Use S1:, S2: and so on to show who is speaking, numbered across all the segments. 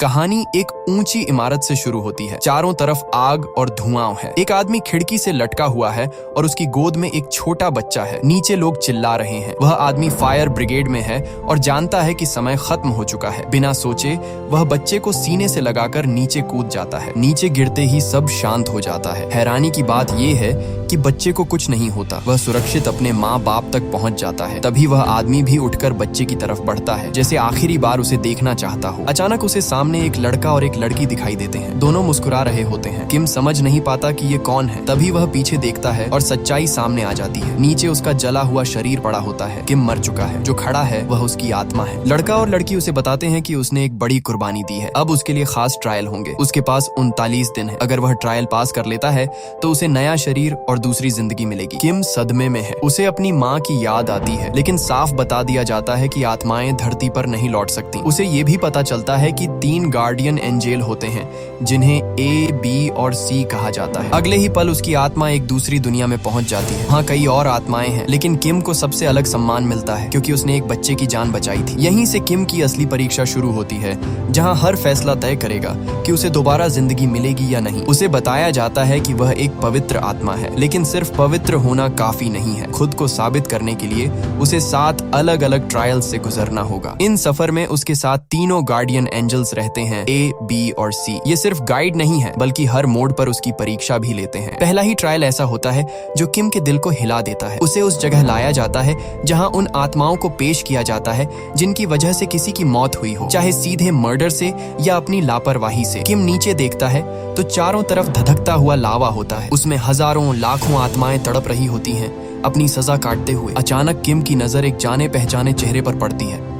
S1: कहानी एक ऊंची इमारत से शुरू होती है। चारों तरफ आग और धुआं है। एक आदमी खिड़की से लटका हुआ है और उसकी गोद में एक छोटा बच्चा है। नीचे लोग चिल्ला रहे हैं। वह आदमी फायर ब्रिगेड में है और जानता है कि समय खत्म हो चुका है। बिना सोचे वह बच्चे को सीने से लगाकर नीचे कूद जाता है। नीचे गिरते ही सब शांत हो जाता है। हैरानी की बात यह है कि बच्चे को कुछ नहीं होता। वह सुरक्षित अपने माँ बाप तक पहुँच जाता है। तभी वह आदमी भी उठकर बच्चे की तरफ बढ़ता है, जैसे आखिरी बार उसे देखना चाहता हो। अचानक उसे सामने एक लड़का और एक लड़की दिखाई देते हैं। दोनों मुस्कुरा रहे होते हैं। किम समझ नहीं पाता कि ये कौन है। तभी वह पीछे देखता है और सच्चाई सामने आ जाती है। नीचे उसका जला हुआ शरीर पड़ा होता है। किम मर चुका है। जो खड़ा है वह उसकी आत्मा है। लड़का और लड़की उसे बताते हैं कि उसने एक बड़ी कुर्बानी दी है। अब उसके लिए खास ट्रायल होंगे। उसके पास 39 दिन है। अगर वह ट्रायल पास कर लेता है तो उसे नया शरीर और दूसरी जिंदगी मिलेगी। किम सदमे में है। उसे अपनी माँ की याद आती है, लेकिन साफ बता दिया जाता है कि आत्माएं धरती पर नहीं लौट सकती। उसे ये भी पता चलता है कि 3 गार्डियन एंजेल होते हैं, जिन्हें A, B और C कहा जाता है। अगले ही पल उसकी आत्मा एक दूसरी दुनिया में पहुंच जाती है। वहाँ कई और आत्माएं हैं, लेकिन किम को सबसे अलग सम्मान मिलता है क्योंकि उसने एक बच्चे की जान बचाई थी। यहीं से किम की असली परीक्षा शुरू होती है, जहाँ हर फैसला तय करेगा कि उसे दोबारा जिंदगी मिलेगी या नहीं। उसे बताया जाता है कि वह एक पवित्र आत्मा है, लेकिन सिर्फ पवित्र होना काफी नहीं है। खुद को साबित करने के लिए उसे 7 अलग अलग ट्रायल से गुजरना होगा। इन सफर में उसके साथ तीनों गार्डियन एंजल्स रहते हैं, A, B और C। ये सिर्फ गाइड नहीं है, बल्कि हर मोड़ पर उसकी परीक्षा भी लेते हैं। पहला ही ट्रायल ऐसा होता है जो किम के दिल को हिला देता है। उसे उस जगह लाया जाता है जहां उन आत्माओं को पेश किया जाता है जिनकी वजह से किसी की मौत हुई हो, चाहे सीधे मर्डर से या अपनी लापरवाही से। किम नीचे देखता है तो चारों तरफ धधकता हुआ लावा होता है। उसमें हजारों लाखों आत्माएं तड़प रही होती हैं, अपनी सजा काटते हुए। अचानक किम की नजर एक जाने पहचाने चेहरे पर पड़ती है।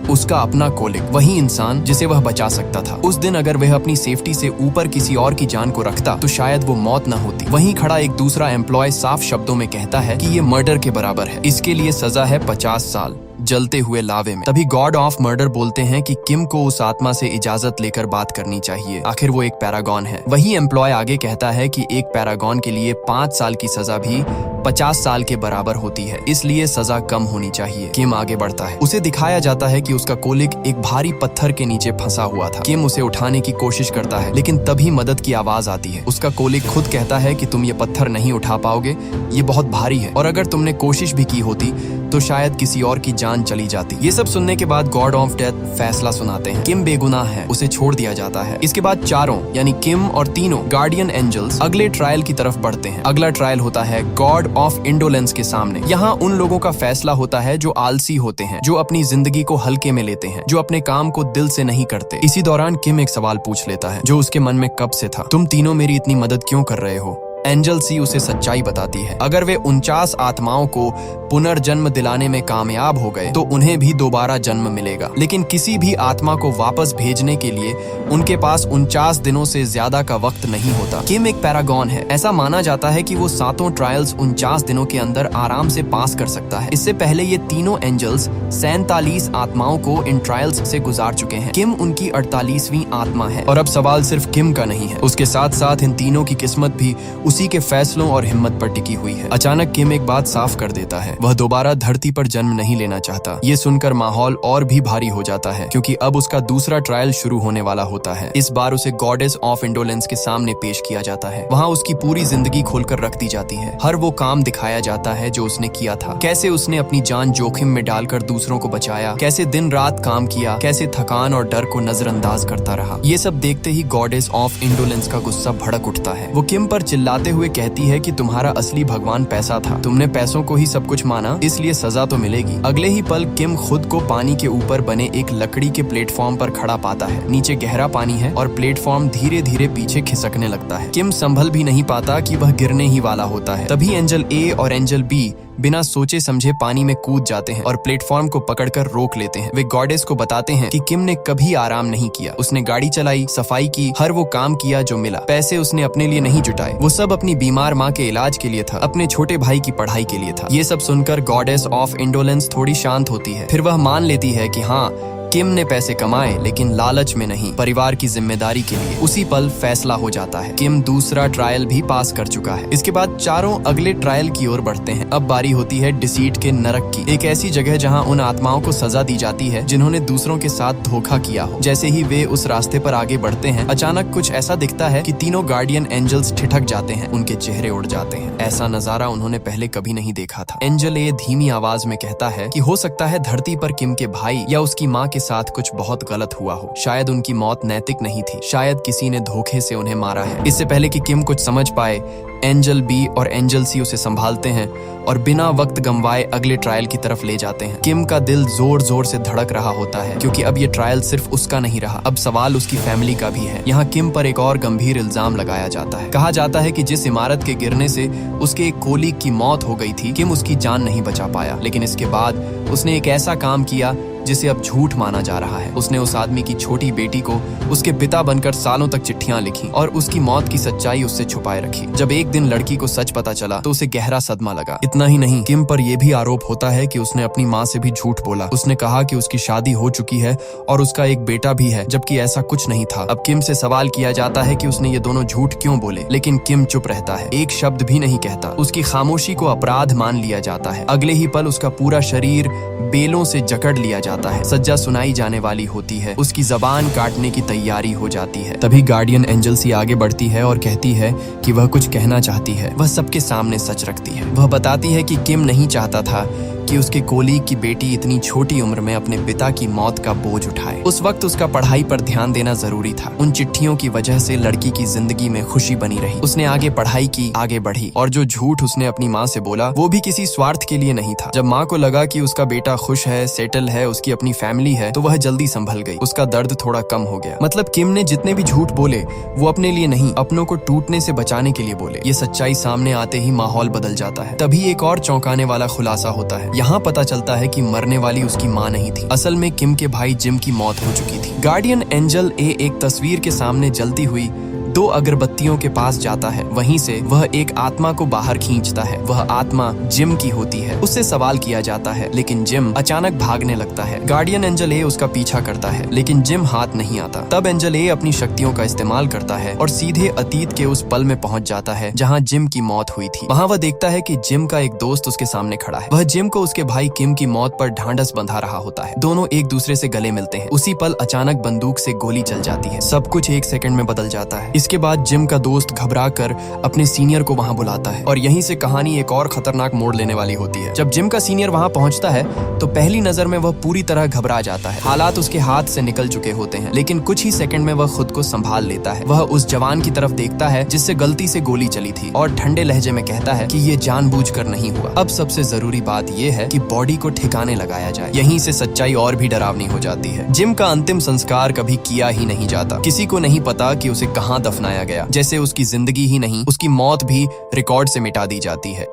S1: उसका अपना कोलिक, वही इंसान जिसे वह बचा सकता था। उस दिन अगर वह अपनी सेफ्टी से ऊपर किसी और की जान को रखता तो शायद वो मौत न होती। वहीं खड़ा एक दूसरा एम्प्लॉय साफ शब्दों में कहता है कि ये मर्डर के बराबर है। इसके लिए सजा है 50 साल जलते हुए लावे में। तभी गॉड ऑफ मर्डर बोलते हैं कि किम को उस आत्मा से इजाजत लेकर बात करनी चाहिए। आखिर वो एक पैरागॉन है। वही एम्प्लॉय आगे कहता है कि एक पैरागॉन के लिए 5 साल की सजा भी 50 साल के बराबर होती है, इसलिए सजा कम होनी चाहिए। किम आगे बढ़ता है। उसे दिखाया जाता है कि उसका कोलिक एक भारी पत्थर के नीचे फंसा हुआ था। किम उसे उठाने की कोशिश करता है, लेकिन तभी मदद की आवाज आती है। उसका कोलिक खुद कहता है कि तुम ये पत्थर नहीं उठा पाओगे, ये बहुत भारी है, और अगर तुमने कोशिश भी की होती तो शायद किसी और की जान चली जाती। ये सब सुनने के बाद गॉड ऑफ डेथ फैसला सुनाते हैं। किम बेगुनाह है, उसे छोड़ दिया जाता है। इसके बाद चारों यानी किम और तीनों गार्डियन एंजल्स अगले ट्रायल की तरफ बढ़ते हैं। अगला ट्रायल होता है गॉड ऑफ इंडोलेंस के सामने। यहाँ उन लोगों का फैसला होता है जो आलसी होते हैं, जो अपनी जिंदगी को हल्के में लेते हैं, जो अपने काम को दिल से नहीं करते। इसी दौरान किम एक सवाल पूछ लेता है जो उसके मन में कब से था। तुम तीनों मेरी इतनी मदद क्यों कर रहे हो? एंजल सी उसे सच्चाई बताती है। अगर वे 49 आत्माओं को पुनर्जन्म दिलाने में कामयाब हो गए तो उन्हें भी दोबारा जन्म मिलेगा, लेकिन किसी भी आत्मा को वापस भेजने के लिए उनके पास 49 दिनों से ज्यादा का वक्त नहीं होता। किम एक पैरागॉन है। ऐसा माना जाता है कि वो 7 ट्रायल्स 49 दिनों के अंदर आराम से पास कर सकता है। इससे पहले ये तीनों एंजल्स 47 आत्माओं को इन ट्रायल्स से गुजार चुके हैं। किम उनकी 48वीं आत्मा है। और अब सवाल सिर्फ किम का नहीं है, उसके साथ साथ इन तीनों की किस्मत भी उसी के फैसलों और हिम्मत पर टिकी हुई है। अचानक किम एक बात साफ कर देता है, वह दोबारा धरती पर जन्म नहीं लेना चाहता। ये सुनकर माहौल और भी भारी हो जाता है, क्योंकि अब उसका दूसरा ट्रायल शुरू होने वाला होता है। इस बार उसे गॉडेस ऑफ इंडोलेंस के सामने पेश किया जाता है। वहाँ उसकी पूरी जिंदगी खोलकर रख दी जाती है। हर वो काम दिखाया जाता है जो उसने किया था, कैसे उसने अपनी जान जोखिम में डालकर दूसरों को बचाया, कैसे दिन रात काम किया, कैसे थकान और डर को नजरअंदाज करता रहा। ये सब देखते ही गॉडेस ऑफ इंडोलेंस का गुस्सा भड़क उठता है। वो किम पर चिल्लाते हुए कहती है कि तुम्हारा असली भगवान पैसा था, तुमने पैसों को ही सब कुछ माना, इसलिए सजा तो मिलेगी। अगले ही पल किम खुद को पानी के ऊपर बने एक लकड़ी के प्लेटफॉर्म पर खड़ा पाता है। नीचे गहरा पानी है और प्लेटफॉर्म धीरे धीरे पीछे खिसकने लगता है। किम संभल भी नहीं पाता कि वह गिरने ही वाला होता है। तभी एंजल A और एंजल B बिना सोचे समझे पानी में कूद जाते हैं और प्लेटफॉर्म को पकड़कर रोक लेते हैं। वे गॉडेस को बताते हैं कि किम ने कभी आराम नहीं किया। उसने गाड़ी चलाई, सफाई की, हर वो काम किया जो मिला। पैसे उसने अपने लिए नहीं जुटाए, वो सब अपनी बीमार माँ के इलाज के लिए था, अपने छोटे भाई की पढ़ाई के लिए था। ये सब सुनकर गॉडेस ऑफ इंडोलेंस थोड़ी शांत होती है। फिर वह मान लेती है कि हाँ, किम ने पैसे कमाए लेकिन लालच में नहीं, परिवार की जिम्मेदारी के लिए। उसी पल फैसला हो जाता है। किम दूसरा ट्रायल भी पास कर चुका है। इसके बाद चारों अगले ट्रायल की ओर बढ़ते हैं। अब बारी होती है डिसीट के नरक की, एक ऐसी जगह जहां उन आत्माओं को सजा दी जाती है जिन्होंने दूसरों के साथ धोखा किया हो। जैसे ही वे उस रास्ते पर आगे बढ़ते हैं, अचानक कुछ ऐसा दिखता है कि तीनों गार्डियन एंजल्स ठिठक जाते हैं, उनके चेहरे उड़ जाते हैं। ऐसा नजारा उन्होंने पहले कभी नहीं देखा था। एंजल ए धीमी आवाज में कहता है कि हो सकता है धरती पर किम के भाई या उसकी माँ के साथ कुछ बहुत गलत हुआ हो। शायद उनकी मौत नैतिक नहीं थी, शायद किसी ने धोखे से उन्हें मारा है। इससे पहले कि किम कुछ समझ पाए, एंजल बी और एंजल सी उसे संभालते हैं और बिना वक्त गंवाए अगले ट्रायल की तरफ ले जाते हैं। किम का दिल जोर जोर से धड़क रहा होता है क्योंकि अब ये ट्रायल सिर्फ उसका नहीं रहा, अब सवाल उसकी फैमिली का भी है। यहाँ किम पर एक और गंभीर इल्जाम लगाया जाता है। कहा जाता है कि जिस इमारत के गिरने से उसके एक कोलीग की मौत हो गई थी, किम उसकी जान नहीं बचा पाया, लेकिन इसके बाद उसने एक ऐसा काम किया जिसे अब झूठ माना जा रहा है। उसने उस आदमी की छोटी बेटी को उसके पिता बनकर सालों तक चिट्ठियां लिखी और उसकी मौत की सच्चाई उससे छुपाए रखी। जब एक दिन लड़की को सच पता चला तो उसे गहरा सदमा लगा। इतना ही नहीं, किम पर यह भी आरोप होता है कि उसने अपनी माँ से भी झूठ बोला। उसने कहा कि उसकी शादी हो चुकी है और उसका एक बेटा भी है, जबकि ऐसा कुछ नहीं था। अब किम से सवाल किया जाता है कि उसने ये दोनों झूठ क्यों बोले, लेकिन किम चुप रहता है, एक शब्द भी नहीं कहता। उसकी खामोशी को अपराध मान लिया जाता है। अगले ही पल उसका पूरा शरीर बेलों से जकड़ लिया जाता है। सज्जा सुनाई जाने वाली होती है, उसकी जबान काटने की तैयारी हो जाती है। तभी गार्डियन एंजल सी आगे बढ़ती है और कहती है कि वह कुछ कहना चाहती है। वह सबके सामने सच रखती है। वह बताती है कि किम नहीं चाहता था कि उसके कोलीग की बेटी इतनी छोटी उम्र में अपने पिता की मौत का बोझ उठाए। उस वक्त उसका पढ़ाई पर ध्यान देना जरूरी था। उन चिट्ठियों की वजह से लड़की की जिंदगी में खुशी बनी रही। उसने आगे पढ़ाई की, आगे बढ़ी, और जो झूठ उसने अपनी माँ से बोला वो भी किसी स्वार्थ के लिए नहीं था। जब माँ को लगा कि उसका बेटा खुश है, सेटल है, उसकी अपनी फैमिली है, तो वह जल्दी संभल गई। उसका दर्द थोड़ा कम हो गया। मतलब किम ने जितने भी झूठ बोले वो अपने लिए नहीं, अपनों को टूटने से बचाने के लिए बोले। ये सच्चाई सामने आते ही माहौल बदल जाता है। तभी एक और चौंकाने वाला खुलासा होता है। यहाँ पता चलता है कि मरने वाली उसकी माँ नहीं थी, असल में किम के भाई जिम की मौत हो चुकी थी। गार्डियन एंजल ए एक तस्वीर के सामने जलती हुई 2 अगरबत्तियों के पास जाता है। वहीं से वह एक आत्मा को बाहर खींचता है। वह आत्मा जिम की होती है। उससे सवाल किया जाता है, लेकिन जिम अचानक भागने लगता है। गार्डियन एंजल ए उसका पीछा करता है, लेकिन जिम हाथ नहीं आता। तब एंजल ए अपनी शक्तियों का इस्तेमाल करता है और सीधे अतीत के उस पल में पहुंच जाता है जहां जिम की मौत हुई थी। वहां वह देखता है कि जिम का एक दोस्त उसके सामने खड़ा है। वह जिम को उसके भाई किम की मौत पर ढांढस बंधा रहा होता है। दोनों एक दूसरे से गले मिलते हैं। उसी पल अचानक बंदूक से गोली चल जाती है। सब कुछ एक सेकंड में बदल जाता है। इसके बाद जिम का दोस्त घबराकर अपने सीनियर को वहां बुलाता है और यहीं से कहानी एक और खतरनाक मोड़ लेने वाली होती है। जब जिम का सीनियर वहां पहुंचता है तो पहली नजर में वह पूरी तरह घबरा जाता है। हालात उसके हाथ से निकल चुके होते हैं, लेकिन कुछ ही सेकंड में वह खुद को संभाल लेता है। वह उस जवान की तरफ देखता है जिससे गलती से गोली चली थी और ठंडे लहजे में कहता है कि ये जानबूझकर नहीं हुआ। अब सबसे जरूरी बात यह है कि बॉडी को ठिकाने लगाया जाए। यहीं से सच्चाई और भी डरावनी हो जाती है। जिम का अंतिम संस्कार कभी किया ही नहीं जाता। किसी को नहीं पता कि उसे कहां दफनाया गया, जैसे उसकी जिंदगी ही नहीं, उसकी मौत भी रिकॉर्ड से मिटा दी जाती है।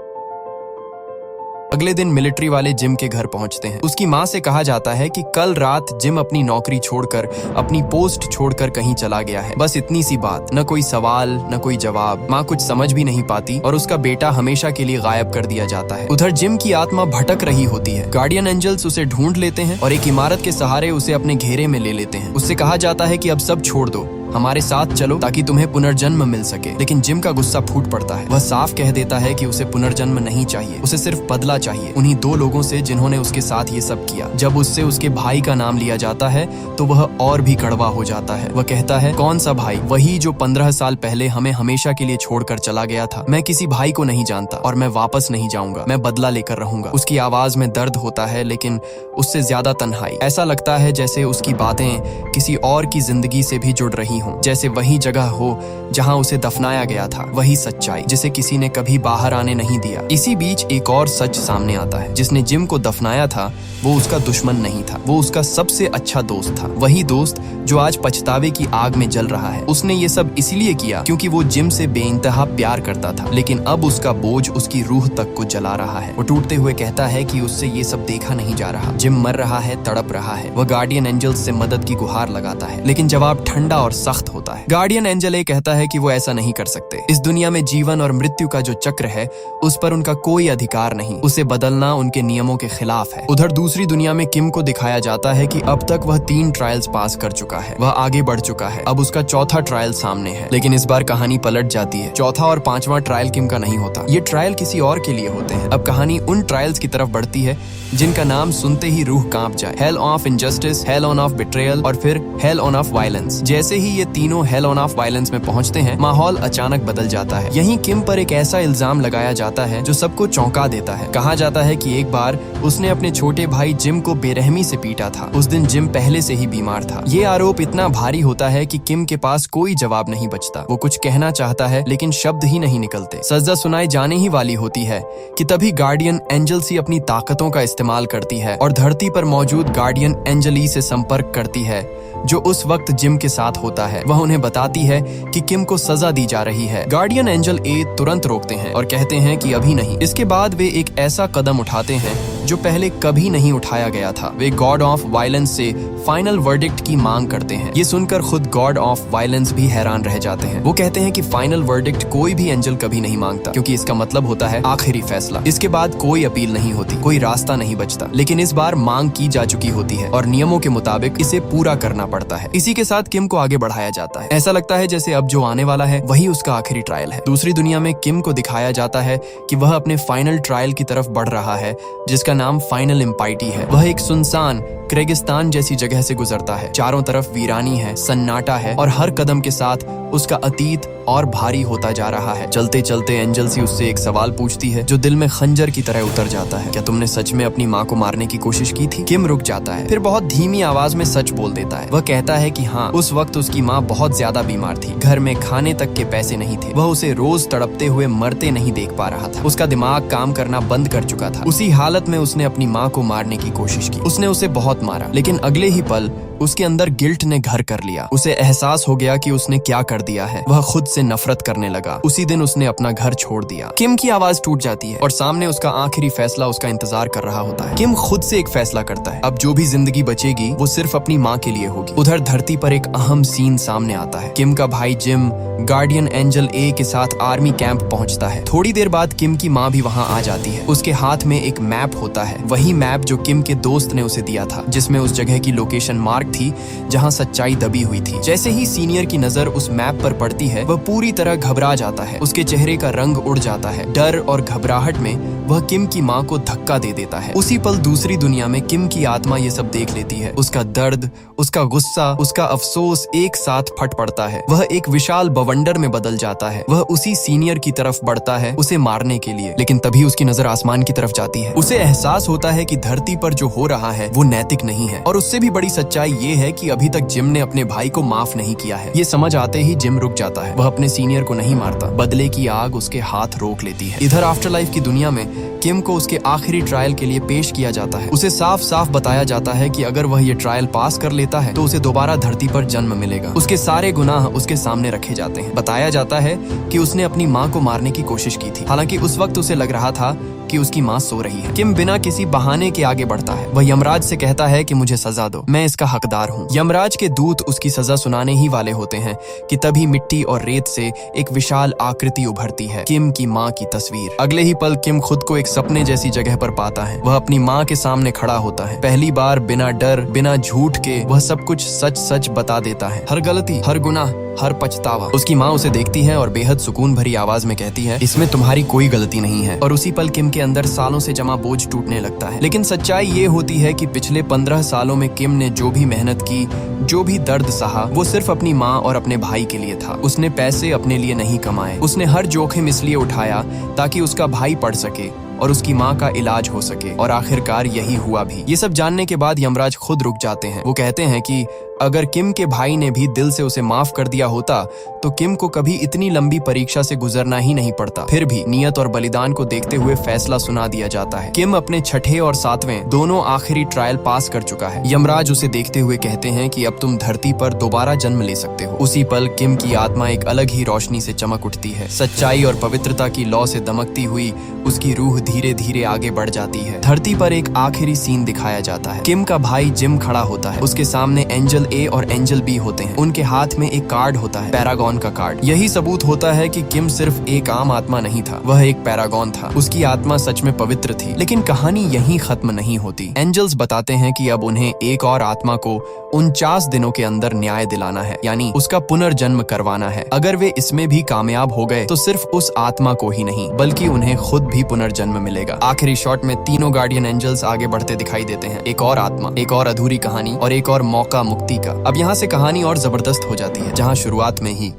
S1: अगले दिन मिलिट्री वाले जिम के घर पहुंचते हैं। उसकी माँ से कहा जाता है कि कल रात जिम अपनी नौकरी छोड़कर, अपनी पोस्ट छोड़कर कहीं चला गया है। बस इतनी सी बात, न कोई सवाल न कोई जवाब। माँ कुछ समझ भी नहीं पाती और उसका बेटा हमेशा के लिए गायब कर दिया जाता है। उधर जिम की आत्मा भटक रही होती है। गार्डियन एंजल्स उसे ढूंढ लेते हैं और एक इमारत के सहारे उसे अपने घेरे में ले लेते हैं। उससे कहा जाता है कि अब सब छोड़ दो, हमारे साथ चलो ताकि तुम्हें पुनर्जन्म मिल सके। लेकिन जिम का गुस्सा फूट पड़ता है। वह साफ कह देता है कि उसे पुनर्जन्म नहीं चाहिए, उसे सिर्फ बदला चाहिए उन्हीं 2 लोगों से जिन्होंने उसके साथ ये सब किया। जब उससे उसके भाई का नाम लिया जाता है तो वह और भी कड़वा हो जाता है। वह कहता है, कौन सा भाई? वही जो 15 साल पहले हमें हमेशा के लिए छोड़कर चला गया था। मैं किसी भाई को नहीं जानता और मैं वापस नहीं जाऊंगा। मैं बदला लेकर रहूंगा। उसकी आवाज में दर्द होता है, लेकिन उससे ज्यादा तन्हाई। ऐसा लगता है जैसे उसकी बातें किसी और की जिंदगी से भी जुड़ रही हों, जैसे वही जगह हो जहां उसे दफनाया गया था, वही सच्चाई जिसे किसी ने कभी बाहर आने नहीं दिया। इसी बीच एक और सच सामने आता है। जिसने जिम को दफनाया था वो उसका दुश्मन नहीं था, वो उसका सबसे अच्छा दोस्त था। वही दोस्त जो आज पछतावे की आग में जल रहा है। उसने ये सब इसलिए किया क्योंकि वो जिम से बेइंतहा प्यार करता था, लेकिन अब उसका बोझ उसकी रूह तक को जला रहा है। वो टूटते हुए कहता है कि उससे ये सब देखा नहीं जा रहा। जिम मर रहा है, तड़प रहा है। वह गार्डियन एंजल्स से मदद की गुहार लगाता है, लेकिन जवाब ठंडा और सख्त होता है। गार्डियन एंजल ए कहता है कि वो ऐसा नहीं कर सकते। इस दुनिया में जीवन और मृत्यु का जो चक्र है उस पर उनका कोई अधिकार नहीं, उसे बदलना उनके नियमों के खिलाफ है। उधर दूसरी दुनिया में किम को दिखाया जाता है कि अब तक वह 3 ट्रायल्स पास कर चुका है, वह आगे बढ़ चुका है, अब उसका चौथा ट्रायल सामने है। लेकिन इस बार कहानी पलट जाती है। चौथा और 5वां ट्रायल किम का नहीं होता, ये ट्रायल किसी और के लिए होते हैं। अब कहानी उन ट्रायल्स की तरफ बढ़ती है जिनका नाम सुनते ही रूह कांप जाए। Hell of injustice, hello on off betrayal और फिर हेल ऑन ऑफ वायलेंस। जैसे ही ये तीनों हेल ऑन ऑफ वायलेंस में पहुंचते हैं, माहौल अचानक बदल जाता है। यहीं किम पर एक ऐसा इल्जाम लगाया जाता है जो सबको चौंका देता है। कहा जाता है कि एक बार उसने अपने छोटे भाई जिम को बेरहमी से पीटा था। उस दिन जिम पहले से ही बीमार था। ये आरोप इतना भारी होता है कि किम के पास कोई जवाब नहीं बचता। वो कुछ कहना चाहता है लेकिन शब्द ही नहीं निकलते। सजा सुनाई जाने ही वाली होती है कि तभी गार्डियन एंजल सी अपनी ताकतों का इस्तेमाल करती है और धरती पर मौजूद गार्डियन एंजली से संपर्क करती है जो उस वक्त जिम के साथ होता है। वह उन्हें बताती है कि किम को सजा दी जा रही है। गार्डियन एंजल ए तुरंत रोकते हैं और कहते हैं कि अभी नहीं। इसके बाद वे एक ऐसा कदम उठाते हैं जो पहले कभी नहीं उठाया गया था। वे गॉड ऑफ वायलेंस से फाइनल वर्डिक्ट की मांग करते हैं। ये सुनकर खुद गॉड ऑफ वायलेंस भी हैरान रह जाते हैं। वो कहते हैं कि फाइनल वर्डिक्ट कोई भी एंजल कभी नहीं मांगता, क्योंकि इसका मतलब होता है आखिरी फैसला। इसके बाद कोई अपील नहीं होती, कोई रास्ता नहीं बचता। लेकिन इस बार मांग की जा चुकी होती है और नियमों के मुताबिक इसे पूरा करना पड़ता है। इसी के साथ किम को आगे बढ़ाया जाता है। ऐसा लगता है जैसे अब जो आने वाला है वही उसका आखिरी ट्रायल है। दूसरी दुनिया में किम को दिखाया जाता है कि वह अपने फाइनल ट्रायल की तरफ बढ़ रहा है, जिसका नाम फाइनल इम्पाइटी है। वह एक सुनसान रेगिस्तान जैसी जगह से गुजरता है। चारों तरफ वीरानी है, सन्नाटा है और हर कदम के साथ उसका अतीत और भारी होता जा रहा है। चलते चलते एंजल सी उससे एक सवाल पूछती है जो दिल में खंजर की तरह उतर जाता है। क्या तुमने सच में अपनी माँ को मारने की कोशिश की थी? किम रुक जाता है, फिर बहुत धीमी आवाज में सच बोल देता है। वह कहता है कि हाँ, उस वक्त उसकी माँ बहुत ज्यादा बीमार थी। घर में खाने तक के पैसे नहीं थे। वह उसे रोज तड़पते हुए मरते नहीं देख पा रहा था। उसका दिमाग काम करना बंद कर चुका था। उसी हालत में उसने अपनी माँ को मारने की कोशिश की। उसने उसे बहुत मारा, लेकिन अगले ही पल उसके अंदर गिल्ट ने घर कर लिया। उसे एहसास हो गया कि उसने क्या कर दिया है। वह खुद से नफरत करने लगा। उसी दिन उसने अपना घर छोड़ दिया। किम की आवाज टूट जाती है और सामने उसका आखिरी फैसला उसका इंतजार कर रहा होता है। किम खुद से एक फैसला करता है। अब जो भी जिंदगी बचेगी वो सिर्फ अपनी माँ के लिए होगी। उधर धरती पर एक अहम सीन सामने आता है। किम का भाई जिम गार्डियन एंजल ए के साथ आर्मी कैंप पहुंचता है। थोड़ी देर बाद किम की माँ भी वहां आ जाती है। उसके हाथ में एक मैप होता है, वही मैप जो किम के दोस्त ने उसे दिया था, जिसमें उस जगह की लोकेशन मार्क थी जहां सच्चाई दबी हुई थी। जैसे ही सीनियर की नजर उस मैप पर पड़ती है, वह पूरी तरह घबरा जाता है। उसके चेहरे का रंग उड़ जाता है। डर और घबराहट में वह किम की माँ को धक्का दे देता है। उसी पल दूसरी दुनिया में किम की आत्मा ये सब देख लेती है। उसका दर्द, उसका गुस्सा, उसका अफसोस एक साथ फट पड़ता है। वह एक विशाल बवंडर में बदल जाता है। वह उसी सीनियर की तरफ बढ़ता है उसे मारने के लिए। लेकिन तभी उसकी नजर आसमान की तरफ जाती है। उसे एहसास होता है कि धरती पर जो हो रहा है वो नैतिक नहीं है। और उससे भी बड़ी सच्चाई ये है कि अभी तक जिम ने अपने भाई को माफ नहीं किया है। ये समझ आते ही जिम रुक जाता है। वह अपने सीनियर को नहीं मारता। बदले की आग उसके हाथ रोक लेती है। इधर आफ्टर लाइफ की दुनिया में किम को उसके आखिरी ट्रायल के लिए पेश किया जाता है। उसे साफ साफ बताया जाता है कि अगर वह ये ट्रायल पास कर लेता है तो उसे दोबारा धरती पर जन्म मिलेगा। उसके सारे गुनाह उसके सामने रखे जाते हैं। बताया जाता है कि उसने अपनी माँ को मारने की कोशिश की थी। हालांकि उस वक्त उसे लग रहा था कि उसकी माँ सो रही है। किम बिना किसी बहाने के आगे बढ़ता है। वह यमराज से कहता है कि मुझे सजा दो, मैं इसका हकदार हूँ। यमराज के दूत उसकी सजा सुनाने ही वाले होते हैं कि तभी मिट्टी और रेत से एक विशाल आकृति उभरती है, किम की माँ की तस्वीर। अगले ही पल किम खुद को एक सपने जैसी जगह पर पाता है। वह अपनी माँ के सामने खड़ा होता है। पहली बार बिना डर, बिना झूठ के वह सब कुछ सच सच बता देता है। हर गलती, हर गुनाह, हर पछतावा। उसकी माँ उसे देखती है और बेहद सुकून भरी आवाज में कहती है, इसमें तुम्हारी कोई गलती नहीं है। और उसी पल किम के अंदर सालों से जमा बोझ टूटने लगता है। लेकिन सच्चाई ये होती है कि पिछले 15 सालों में किम ने जो भी मेहनत की, जो भी दर्द सहा, वो सिर्फ अपनी माँ और अपने भाई के लिए था। उसने पैसे अपने लिए नहीं कमाए। उसने हर जोखिम इसलिए उठाया ताकि उसका भाई पढ़ सके और उसकी माँ का इलाज हो सके। और आखिरकार यही हुआ भी। ये सब जानने के बाद यमराज खुद रुक जाते हैं। वो कहते हैं कि अगर किम के भाई ने भी दिल से उसे माफ कर दिया होता तो किम को कभी इतनी लंबी परीक्षा से गुजरना ही नहीं पड़ता। फिर भी नियत और बलिदान को देखते हुए फैसला सुना दिया जाता है। किम अपने छठे और सातवें दोनों आखिरी ट्रायल पास कर चुका है। यमराज उसे देखते हुए कहते हैं कि अब तुम धरती पर दोबारा जन्म ले सकते हो। उसी पल किम की आत्मा एक अलग ही रोशनी से चमक उठती है। सच्चाई और पवित्रता की लौ से दमकती हुई उसकी रूह धीरे धीरे आगे बढ़ जाती है। धरती पर एक आखिरी सीन दिखाया जाता है। किम का भाई जिम खड़ा होता है। उसके सामने एंजल ए और एंजल बी होते हैं। उनके हाथ में एक कार्ड होता है, पैरागॉन का कार्ड। यही सबूत होता है कि किम सिर्फ एक आम आत्मा नहीं था, वह एक पैरागॉन था। उसकी आत्मा सच में पवित्र थी। लेकिन कहानी यहीं खत्म नहीं होती। एंजल्स बताते हैं कि अब उन्हें एक और आत्मा को 49 दिनों के अंदर न्याय दिलाना है, यानी उसका पुनर्जन्म करवाना है। अगर वे इसमें भी कामयाब हो गए तो सिर्फ उस आत्मा को ही नहीं बल्कि उन्हें खुद भी पुनर्जन्म मिलेगा। आखिरी शॉट में तीनों गार्डियन एंजल्स आगे बढ़ते दिखाई देते हैं। एक और आत्मा, एक और अधूरी कहानी और एक और मौका मुक्ति का। अब यहाँ से कहानी और जबरदस्त हो जाती है, जहाँ शुरुआत में ही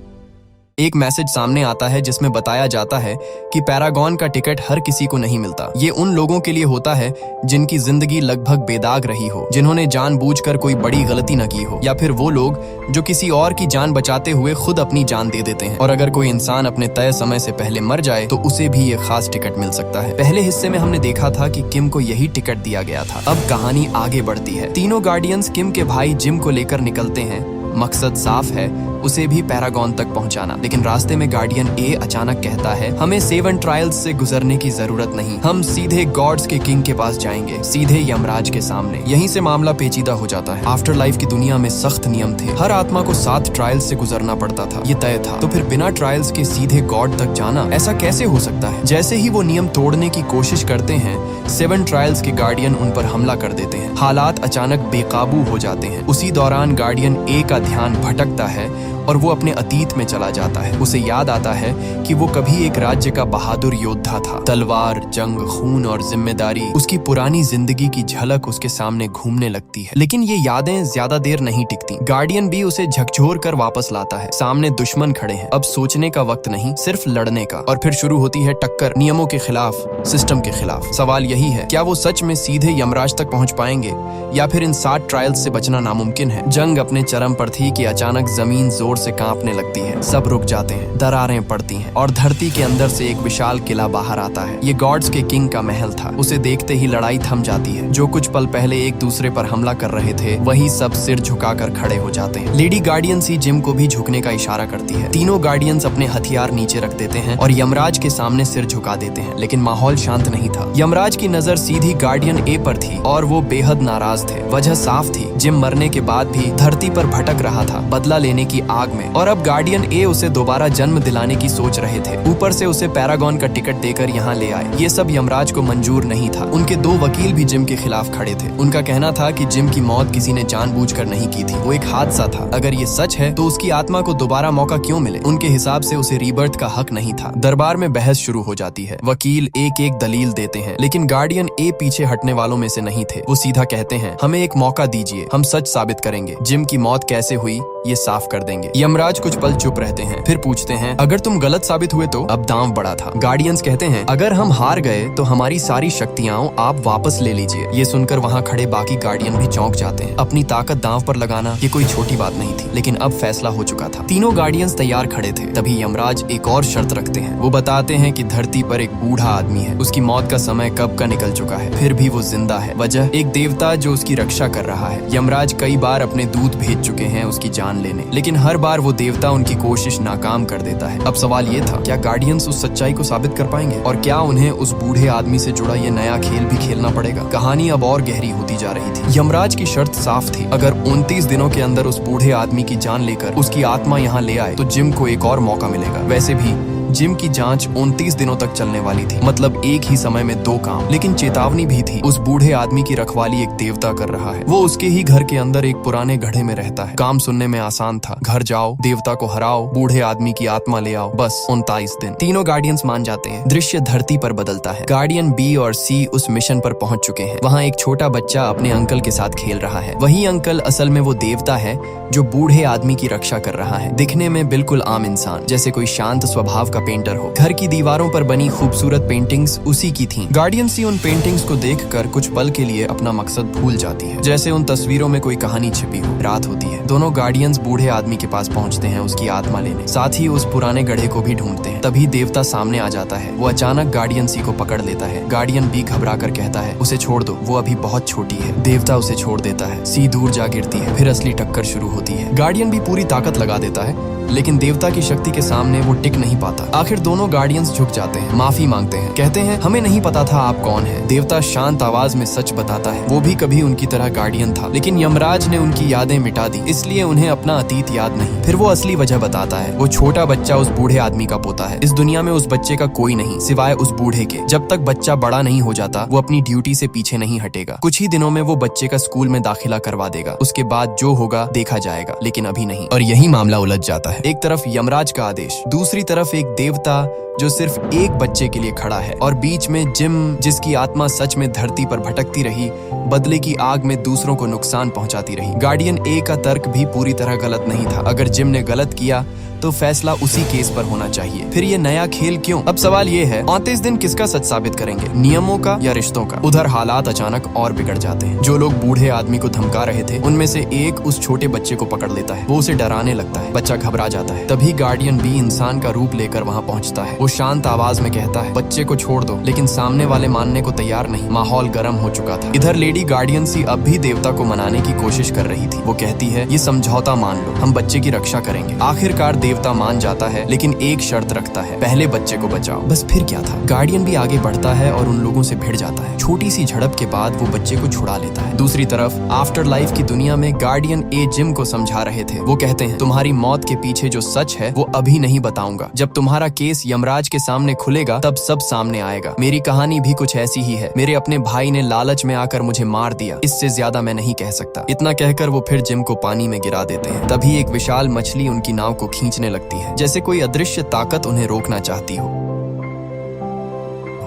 S1: एक मैसेज सामने आता है जिसमें बताया जाता है कि पैरागॉन का टिकट हर किसी को नहीं मिलता। ये उन लोगों के लिए होता है जिनकी जिंदगी लगभग बेदाग रही हो, जिन्होंने जानबूझकर कोई बड़ी गलती न की हो, या फिर वो लोग जो किसी और की जान बचाते हुए खुद अपनी जान दे देते हैं। और अगर कोई इंसान अपने तय समय से पहले मर जाए तो उसे भी ये खास टिकट मिल सकता है। पहले हिस्से में हमने देखा था कि किम को यही टिकट दिया गया था। अब कहानी आगे बढ़ती है। तीनों गार्डियंस किम के भाई जिम को लेकर निकलते हैं। मकसद साफ है, उसे भी पैरागॉन तक पहुंचाना। लेकिन रास्ते में गार्डियन ए अचानक कहता है, हमें 7 ट्रायल्स से गुजरने की जरूरत नहीं, हम सीधे गॉड्स के किंग के पास जाएंगे, सीधे यमराज के सामने। यहीं से मामला पेचीदा हो जाता है। आफ्टर लाइफ की दुनिया में सख्त नियम थे। हर आत्मा को 7 ट्रायल्स से गुजरना पड़ता था, ये तय था। तो फिर बिना ट्रायल्स के सीधे गॉड तक जाना, ऐसा कैसे हो सकता है? जैसे ही वो नियम तोड़ने की कोशिश करते हैं, 7 ट्रायल्स के गार्डियन उन पर हमला कर देते हैं। हालात अचानक बेकाबू हो जाते हैं। उसी दौरान गार्डियन ए का ध्यान भटकता है और वो अपने अतीत में चला जाता है। उसे याद आता है कि वो कभी एक राज्य का बहादुर योद्धा था। तलवार, जंग, खून और जिम्मेदारी, उसकी पुरानी जिंदगी की झलक उसके सामने घूमने लगती है। लेकिन ये यादें ज्यादा देर नहीं टिकती। गार्डियन भी उसे झकझोर कर वापस लाता है। सामने दुश्मन खड़े हैं। अब सोचने का वक्त नहीं, सिर्फ लड़ने का। और फिर शुरू होती है टक्कर, नियमों के खिलाफ, सिस्टम के खिलाफ। सवाल यही है, क्या वो सच में सीधे यमराज तक पहुंच पाएंगे या फिर इन 7 ट्रायल्स से बचना नामुमकिन है? जंग अपने चरम पर थी कि अचानक जमीन जोर से कांपने लगती है। सब रुक जाते हैं, दरारें पड़ती हैं और धरती के अंदर से एक विशाल किला बाहर आता है। ये गॉड्स के किंग का महल था। उसे देखते ही लड़ाई थम जाती है। जो कुछ पल पहले एक दूसरे पर हमला कर रहे थे, वही सब सिर झुकाकर खड़े हो जाते हैं। लेडी गार्डियन सी जिम को भी झुकने का इशारा करती है। तीनों गार्डियंस अपने हथियार नीचे रख देते हैं और यमराज के सामने सिर झुका देते हैं। लेकिन माहौल शांत नहीं था। यमराज की नजर सीधी गार्डियन ए पर थी और वो बेहद नाराज थे। वजह साफ थी, जिम मरने के बाद भी धरती पर भटक रहा था, बदला लेने की आग में। और अब गार्डियन ए उसे दोबारा जन्म दिलाने की सोच रहे थे। ऊपर से उसे पैरागॉन का टिकट देकर यहाँ ले आए। ये सब यमराज को मंजूर नहीं था। उनके 2 वकील भी जिम के खिलाफ खड़े थे। उनका कहना था कि जिम की मौत किसी ने जानबूझकर नहीं की थी, वो एक हादसा था। अगर ये सच है तो उसकी आत्मा को दोबारा मौका क्यों मिले? उनके हिसाब से उसे रीबर्थ का हक नहीं था। दरबार में बहस शुरू हो जाती है। वकील एक एक दलील देते हैं, लेकिन गार्डियन ए पीछे हटने वालों में से नहीं थे। वो सीधा कहते हैं, हमें एक मौका दीजिए, हम सच साबित करेंगे। जिम की मौत कैसे हुई ये साफ कर देंगे। यमराज कुछ पल चुप रहते हैं, फिर पूछते हैं, अगर तुम गलत साबित हुए तो? अब दांव बड़ा था। गार्डियंस कहते हैं, अगर हम हार गए तो हमारी सारी शक्तियां आप वापस ले लीजिए। ये सुनकर वहाँ खड़े बाकी गार्डियन भी चौंक जाते हैं। अपनी ताकत दांव पर लगाना ये कोई छोटी बात नहीं थी, लेकिन अब फैसला हो चुका था। तीनों गार्डियंस तैयार खड़े थे। तभी यमराज एक और शर्त रखते हैं। वो बताते हैं कि धरती पर एक बूढ़ा आदमी है, उसकी मौत का समय कब का निकल चुका है, फिर भी वो जिंदा है। वजह, एक देवता जो उसकी रक्षा कर रहा है। यमराज कई बार अपने दूत भेज चुके हैं उसकी जान लेने, लेकिन हर बार वो देवता उनकी कोशिश नाकाम कर देता है। अब सवाल ये था, क्या गार्डियंस उस सच्चाई को साबित कर पाएंगे और क्या उन्हें उस बूढ़े आदमी से जुड़ा ये नया खेल भी खेलना पड़ेगा? कहानी अब और गहरी होती जा रही थी। यमराज की शर्त साफ थी, अगर 29 दिनों के अंदर उस बूढ़े आदमी की जान लेकर उसकी आत्मा यहाँ ले आए तो जिम को एक और मौका मिलेगा। वैसे भी जिम की जांच 29 दिनों तक चलने वाली थी, मतलब एक ही समय में 2 काम। लेकिन चेतावनी भी थी, उस बूढ़े आदमी की रखवाली एक देवता कर रहा है। वो उसके ही घर के अंदर एक पुराने घड़े में रहता है। काम सुनने में आसान था, घर जाओ, देवता को हराओ, बूढ़े आदमी की आत्मा ले आओ, बस 29 दिन। तीनों गार्डियंस मान जाते हैं। दृश्य धरती पर बदलता है। गार्डियन बी और सी उस मिशन पर पहुंच चुके हैं। वहाँ एक छोटा बच्चा अपने अंकल के साथ खेल रहा है। वही अंकल असल में वो देवता है जो बूढ़े आदमी की रक्षा कर रहा है। दिखने में बिल्कुल आम इंसान, जैसे कोई शांत स्वभाव का पेंटर हो। घर की दीवारों पर बनी खूबसूरत पेंटिंग्स उसी की थीं। गार्डियन सी उन पेंटिंग्स को देखकर कुछ पल के लिए अपना मकसद भूल जाती है, जैसे उन तस्वीरों में कोई कहानी छिपी हो। रात होती है। दोनों गार्डियंस बूढ़े आदमी के पास पहुंचते हैं उसकी आत्मा लेने, साथ ही उस पुराने गड्ढे को भी ढूंढते हैं। तभी देवता सामने आ जाता है। वो अचानक गार्डियन सी को पकड़ लेता है। गार्डियन बी घबरा कर कहता है, उसे छोड़ दो, वो अभी बहुत छोटी है। देवता उसे छोड़ देता है। सी दूर जा गिरती है। फिर असली टक्कर शुरू होती है। गार्डियन भी पूरी ताकत लगा देता है, लेकिन देवता की शक्ति के सामने वो टिक नहीं पाता। आखिर दोनों गार्डियंस झुक जाते हैं, माफी मांगते हैं, कहते हैं हमें नहीं पता था आप कौन है। देवता शांत आवाज में सच बताता है, वो भी कभी उनकी तरह गार्डियन था, लेकिन यमराज ने उनकी यादें मिटा दी, इसलिए उन्हें अपना अतीत याद नहीं। फिर वो असली वजह बताता है, वो छोटा बच्चा उस बूढ़े आदमी का पोता है। इस दुनिया में उस बच्चे का कोई नहीं सिवाय उस बूढ़े के। जब तक बच्चा बड़ा नहीं हो जाता वो अपनी ड्यूटी से पीछे नहीं हटेगा। कुछ ही दिनों में वो बच्चे का स्कूल में दाखिला करवा देगा, उसके बाद जो होगा देखा जाएगा, लेकिन अभी नहीं। और यही मामला उलझ जाता है। एक तरफ यमराज का आदेश, दूसरी तरफ एक देवता जो सिर्फ एक बच्चे के लिए खड़ा है, और बीच में जिम जिसकी आत्मा सच में धरती पर भटकती रही, बदले की आग में दूसरों को नुकसान पहुंचाती रही। गार्डियन ए का तर्क भी पूरी तरह गलत नहीं था। अगर जिम ने गलत किया तो फैसला उसी केस पर होना चाहिए। फिर ये नया खेल क्यों? अब सवाल ये है, 39 दिन किसका सच साबित करेंगे, नियमों का या रिश्तों का? उधर हालात अचानक और बिगड़ जाते हैं। जो लोग बूढ़े आदमी को धमका रहे थे उनमें से एक उस छोटे बच्चे को पकड़ लेता है। वो उसे डराने लगता है, बच्चा घबरा जाता है। तभी गार्डियन बी इंसान का रूप लेकर वहाँ पहुँचता है। वो शांत आवाज में कहता है, बच्चे को छोड़ दो, लेकिन सामने वाले मानने को तैयार नहीं। माहौल गर्म हो चुका था। इधर लेडी गार्डियन सी अब भी देवता को मनाने की कोशिश कर रही थी। वो कहती है, ये समझौता मान लो, हम बच्चे की रक्षा करेंगे। आखिरकार देवता मान जाता है, लेकिन एक शर्त रखता है, पहले बच्चे को बचाओ। बस फिर क्या था, गार्डियन भी आगे बढ़ता है और उन लोगों से भिड़ जाता है। छोटी सी झड़प के बाद वो बच्चे को छुड़ा लेता है। दूसरी तरफ आफ्टर लाइफ की दुनिया में गार्डियन ए जिम को समझा रहे थे। वो कहते हैं, तुम्हारी मौत के पीछे जो सच है वो अभी नहीं बताऊंगा। जब तुम्हारा केस यमराज के सामने खुलेगा तब सब सामने आएगा। मेरी कहानी भी कुछ ऐसी ही है। मेरे अपने भाई ने लालच में आकर मुझे मार दिया, इससे ज्यादा मैं नहीं कह सकता। इतना कहकर वो फिर जिम को पानी में गिरा देते हैं। तभी एक विशाल मछली उनकी नाव को खींचने लगती है, जैसे कोई अदृश्य ताकत उन्हें रोकना चाहती हो।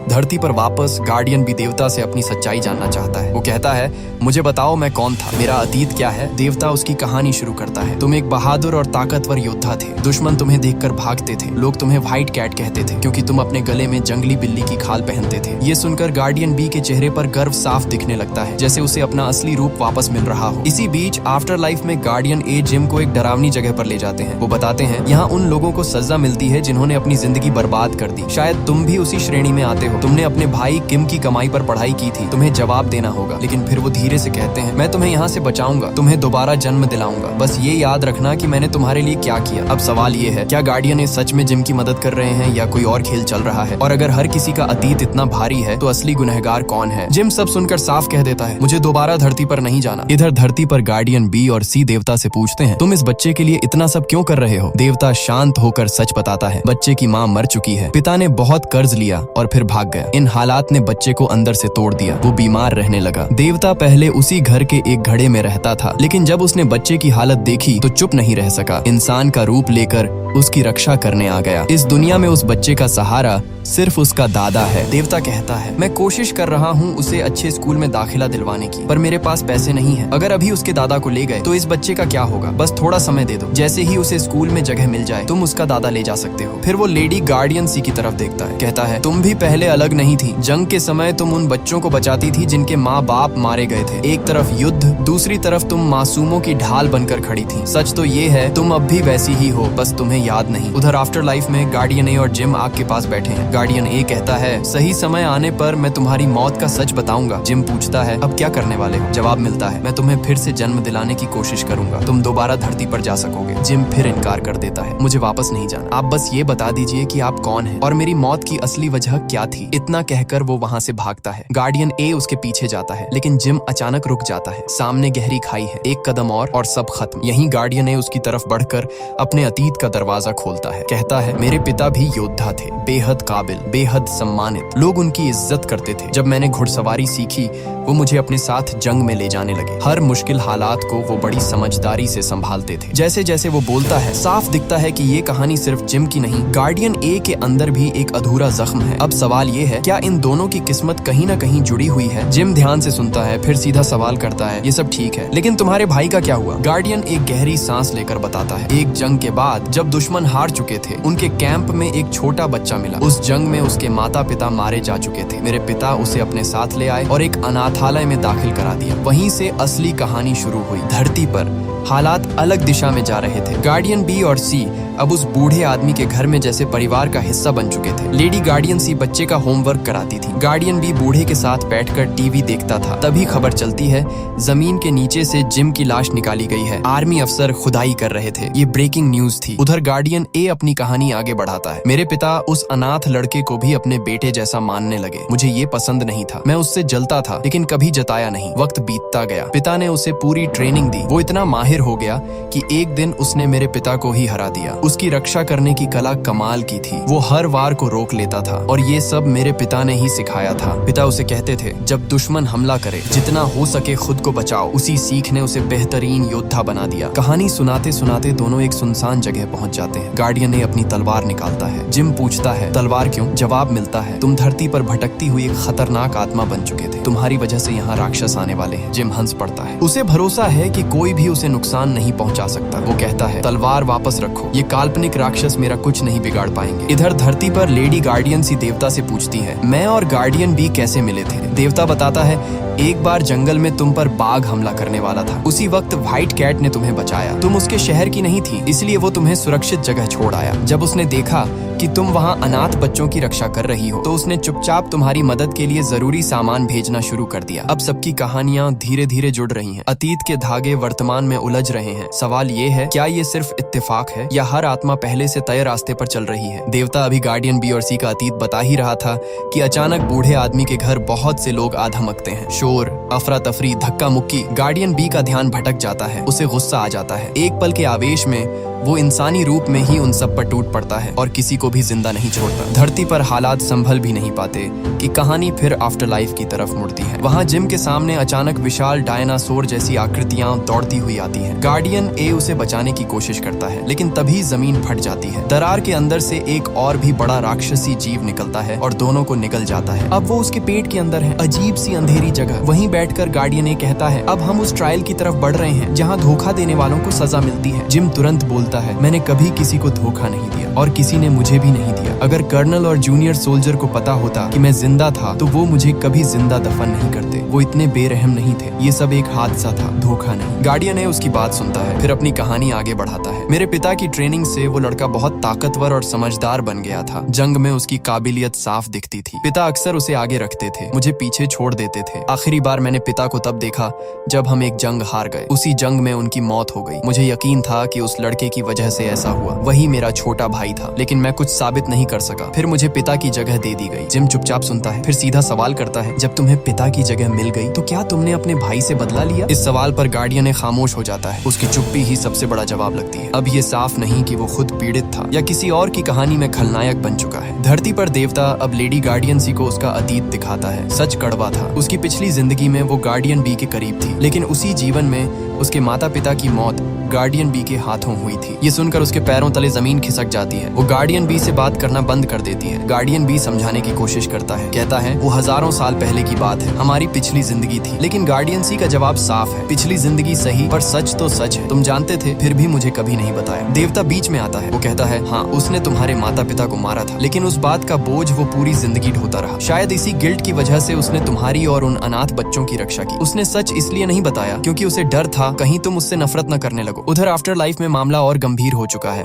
S1: धरती पर वापस गार्डियन भी देवता से अपनी सच्चाई जानना चाहता है। वो कहता है, मुझे बताओ मैं कौन था, मेरा अतीत क्या है। देवता उसकी कहानी शुरू करता है। तुम एक बहादुर और ताकतवर योद्धा थे। दुश्मन तुम्हें देखकर भागते थे। लोग तुम्हें व्हाइट कैट कहते थे क्योंकि तुम अपने गले में जंगली बिल्ली की खाल पहनते थे। ये सुनकर गार्डियन बी के चेहरे पर गर्व साफ दिखने लगता है, जैसे उसे अपना असली रूप वापस मिल रहा हो। इसी बीच आफ्टर लाइफ में गार्डियन ए जिम को एक डरावनी जगह पर ले जाते हैं। वो बताते हैं, यहाँ उन लोगों को सजा मिलती है जिन्होंने अपनी जिंदगी बर्बाद कर दी। शायद तुम भी उसी श्रेणी में आते हो। तुमने अपने भाई किम की कमाई पर पढ़ाई की थी, तुम्हें जवाब देना होगा। लेकिन फिर वो धीरे से कहते हैं, मैं तुम्हें यहाँ से बचाऊंगा, तुम्हें दोबारा जन्म दिलाऊंगा। बस ये याद रखना कि मैंने तुम्हारे लिए क्या किया। अब सवाल ये है, क्या गार्डियन ये सच में जिम की मदद कर रहे हैं या कोई और खेल चल रहा है? और अगर हर किसी का अतीत इतना भारी है तो असली गुनहगार कौन है? जिम सब सुनकर साफ कह देता है, मुझे दोबारा धरती पर नहीं जाना। इधर धरती पर गार्डियन बी और सी देवता से पूछते हैं, तुम इस बच्चे के लिए इतना सब क्यों कर रहे हो? देवता शांत होकर सच बताता है, बच्चे की माँ मर चुकी है, पिता ने बहुत कर्ज लिया और फिर भाग गया। इन हालात ने बच्चे को अंदर से तोड़ दिया। वो बीमार रहने लगा। देवता पहले उसी घर के एक घड़े में रहता था, लेकिन जब उसने बच्चे की हालत देखी तो चुप नहीं रह सका। इंसान का रूप लेकर उसकी रक्षा करने आ गया। इस दुनिया में उस बच्चे का सहारा सिर्फ उसका दादा है। देवता कहता है, मैं कोशिश कर रहा हूँ उसे अच्छे स्कूल में दाखिला दिलवाने की, पर मेरे पास पैसे नहीं है। अगर अभी उसके दादा को ले गए तो इस बच्चे का क्या होगा? बस थोड़ा समय दे दो, जैसे ही उसे स्कूल में जगह मिल जाए तुम उसका दादा ले जा सकते हो। फिर वो लेडी गार्डियन सी की तरफ देखता है, कहता है, तुम भी पहले अलग नहीं थी। जंग के समय तुम उन बच्चों को बचाती थी जिनके माँ बाप मारे गए थे। एक तरफ युद्ध, दूसरी तरफ तुम मासूमों की ढाल बनकर खड़ी थी। सच तो ये है, तुम अब भी वैसी ही हो, बस तुम्हें याद नहीं। उधर आफ्टर लाइफ में गार्डियन ए और जिम आग के पास बैठे हैं। गार्डियन ए कहता है, सही समय आने पर मैं तुम्हारी मौत का सच बताऊंगा। जिम पूछता है, अब क्या करने वाले हो? जवाब मिलता है, मैं तुम्हें फिर से जन्म दिलाने की कोशिश करूंगा, तुम दोबारा धरती पर जा सकोगे। जिम फिर इनकार कर देता है, मुझे वापस नहीं जाना, आप बस ये बता दीजिए कि आप कौन हैं और मेरी मौत की असली वजह क्या थी। इतना कहकर वो वहाँ से भागता है। गार्डियन ए उसके पीछे जाता है, लेकिन जिम अचानक रुक जाता है। सामने गहरी खाई है, एक कदम और सब खत्म। यहीं गार्डियन ए उसकी तरफ बढ़कर अपने अतीत का दरवाजा खोलता है। कहता है, मेरे पिता भी योद्धा थे, बेहद काबिल, बेहद सम्मानित, लोग उनकी इज्जत करते थे। जब मैंने घुड़सवारी सीखी वो मुझे अपने साथ जंग में ले जाने लगे। हर मुश्किल हालात को वो बड़ी समझदारी से संभालते थे। जैसे जैसे वो बोलता है साफ दिखता है कि ये कहानी सिर्फ जिम की नहीं, गार्डियन ए के अंदर भी एक अधूरा जख्म है। अब सवाल ये है, क्या इन दोनों की किस्मत कहीं ना कहीं जुड़ी हुई है? जिम ध्यान से सुनता है, फिर सीधा सवाल करता है, ये सब ठीक है, लेकिन तुम्हारे भाई का क्या हुआ? गार्डियन एक गहरी सांस लेकर बताता है, एक जंग के बाद जब दुश्मन हार चुके थे उनके कैंप में एक छोटा बच्चा मिला। उस जंग में उसके माता पिता मारे जा चुके थे। मेरे पिता उसे अपने साथ ले आए और एक अनाथालय में दाखिल करा दिया। वहीं से असली कहानी शुरू हुई। धरती पर हालात अलग दिशा में जा रहे थे। गार्डियन बी और सी अब उस बूढ़े आदमी के घर में जैसे परिवार का हिस्सा बन चुके थे। लेडी गार्डियन सी बच्चे का होमवर्क कराती थी। गार्डियन भी बूढ़े के साथ बैठकर टीवी देखता था। तभी खबर चलती है जमीन के नीचे से जिम की लाश निकाली गई है। आर्मी अफसर खुदाई कर रहे थे। ये ब्रेकिंग न्यूज थी। उधर गार्डियन ए अपनी कहानी आगे बढ़ाता है। मेरे पिता उस अनाथ लड़के को भी अपने बेटे जैसा मानने लगे। मुझे ये पसंद नहीं था। मैं उससे जलता था लेकिन कभी जताया नहीं। वक्त बीतता गया। पिता ने उसे पूरी ट्रेनिंग दी। वो इतना माहिर हो गया कि एक दिन उसने मेरे पिता को ही हरा दिया। उसकी रक्षा करने की कला कमाल की थी। वो हर वार को रोक लेता था और ये सब मेरे पिता ने ही सिखाया था। पिता उसे कहते थे जब दुश्मन हमला करे जितना हो सके खुद को बचाओ। उसी सीख ने उसे बेहतरीन योद्धा बना दिया। कहानी सुनाते सुनाते दोनों एक सुनसान जगह पहुंच जाते हैं। गार्डियन ने अपनी तलवार निकालता है। जिम पूछता है तलवार क्यों? जवाब मिलता है तुम धरती पर भटकती हुई एक खतरनाक आत्मा बन चुके थे। तुम्हारी वजह से यहाँ राक्षस आने वाले हैं। जिम हंस पड़ता है। उसे भरोसा है कि कोई भी उसे नुकसान नहीं पहुंचा सकता। वो कहता है तलवार वापस रखो। ये काल्पनिक राक्षस मेरा कुछ नहीं बिगाड़ पाएंगे। इधर धरती पर लेडी गार्डियन सी देवता से पूछती है मैं और गार्डियन बी कैसे मिले थे? देवता बताता है एक बार जंगल में तुम पर बाघ हमला करने वाला था। उसी वक्त व्हाइट कैट ने तुम्हें बचाया। तुम उसके शहर की नहीं थी इसलिए वो तुम्हें सुरक्षित जगह छोड़ आया। जब उसने देखा कि तुम वहाँ अनाथ बच्चों की रक्षा कर रही हो तो उसने चुपचाप तुम्हारी मदद के लिए जरूरी सामान भेजना शुरू कर दिया। अब सबकी कहानियाँ धीरे धीरे जुड़ रही हैं। अतीत के धागे वर्तमान में उलझ रहे हैं। सवाल ये है क्या ये सिर्फ इत्तेफाक है या हर आत्मा पहले से तय रास्ते पर चल रही है? देवता अभी गार्डियन बी और सी का अतीत बता ही रहा था कि अचानक बूढ़े आदमी के घर बहुत से लोग आ धमकते हैं। शोर, अफरा तफरी, धक्का मुक्की। गार्डियन बी का ध्यान भटक जाता है। उसे गुस्सा आ जाता है। एक पल के आवेश में वो इंसानी रूप में ही उन सब पर टूट पड़ता है और किसी को भी जिंदा नहीं छोड़ता। धरती पर हालात संभल भी नहीं पाते कि कहानी फिर आफ्टर लाइफ की तरफ मुड़ती है। वहाँ जिम के सामने अचानक विशाल डायनासोर जैसी आकृतियां दौड़ती हुई आती हैं। गार्डियन ए उसे बचाने की कोशिश करता है लेकिन तभी जमीन फट जाती है। दरार के अंदर से एक और भी बड़ा राक्षसी जीव निकलता है और दोनों को निगल जाता है। अब वो उसके पेट के अंदर है। अजीब सी अंधेरी जगह। वहीं बैठकर गार्डियन ए कहता है अब हम उस ट्रायल की तरफ बढ़ रहे हैं जहाँ धोखा देने वालों को सजा मिलती है। जिम तुरंत बोलता है मैंने कभी किसी को धोखा नहीं दिया और किसी ने मुझे भी नहीं दिया। अगर कर्नल और जूनियर सोल्जर को पता होता कि मैं जिंदा था तो वो मुझे कभी जिंदा दफन नहीं करते। वो इतने बेरहम नहीं थे। ये सब एक हादसा था, धोखा नहीं। गार्डियन है उसकी बात सुनता है फिर अपनी कहानी आगे बढ़ाता है। मेरे पिता की ट्रेनिंग से वो लड़का बहुत ताकतवर और समझदार बन गया था। जंग में उसकी काबिलियत साफ दिखती थी। पिता अक्सर उसे आगे रखते थे, मुझे पीछे छोड़ देते थे। आखिरी बार मैंने पिता को तब देखा जब हम एक जंग हार गए। उसी जंग में उनकी मौत हो गई। मुझे यकीन था कि उस लड़के की वजह से ऐसा हुआ। वही मेरा छोटा भाई था लेकिन मैं कुछ साबित नहीं कर सका। फिर मुझे पिता की जगह दे दी गई। जिम चुपचाप सुनता है फिर सीधा सवाल करता है जब तुम्हें पिता की जगह मिल गई तो क्या तुमने अपने भाई से बदला लिया? इस सवाल पर गार्डियन ने खामोश हो जाता है। उसकी चुप्पी ही सबसे बड़ा जवाब लगती है। अब ये साफ नहीं कि वो खुद पीड़ित था या किसी और की कहानी में खलनायक बन चुका है। धरती पर देवता अब लेडी गार्डियन सी को उसका अतीत दिखाता है। सच कड़वा था। उसकी पिछली जिंदगी में वो गार्डियन बी के करीब थी लेकिन उसी जीवन में उसके माता पिता की मौत गार्डियन बी के हाथों हुई थी। ये सुनकर उसके पैरों तले जमीन खिसक जाती है। वो गार्डियन बी से बात करना बंद कर देती है। गार्डियन बी समझाने की कोशिश करता है। कहता है वो हजारों साल पहले की बात है, हमारी पिछली जिंदगी थी। लेकिन गार्डियन सी का जवाब साफ है, पिछली जिंदगी सही पर सच तो सच है। तुम जानते थे फिर भी मुझे कभी नहीं बताया। देवता बीच में आता है। वो कहता है हाँ उसने तुम्हारे माता पिता को मारा था लेकिन उस बात का बोझ वो पूरी जिंदगी ढोता रहा। शायद इसी गिल्ट की वजह से उसने तुम्हारी और उन अनाथ बच्चों की रक्षा की। उसने सच इसलिए नहीं बताया क्योंकि उसे डर था कहीं तुम उससे नफरत न करने लगो। उधर आफ्टर लाइफ में मामला और गंभीर हो चुका है।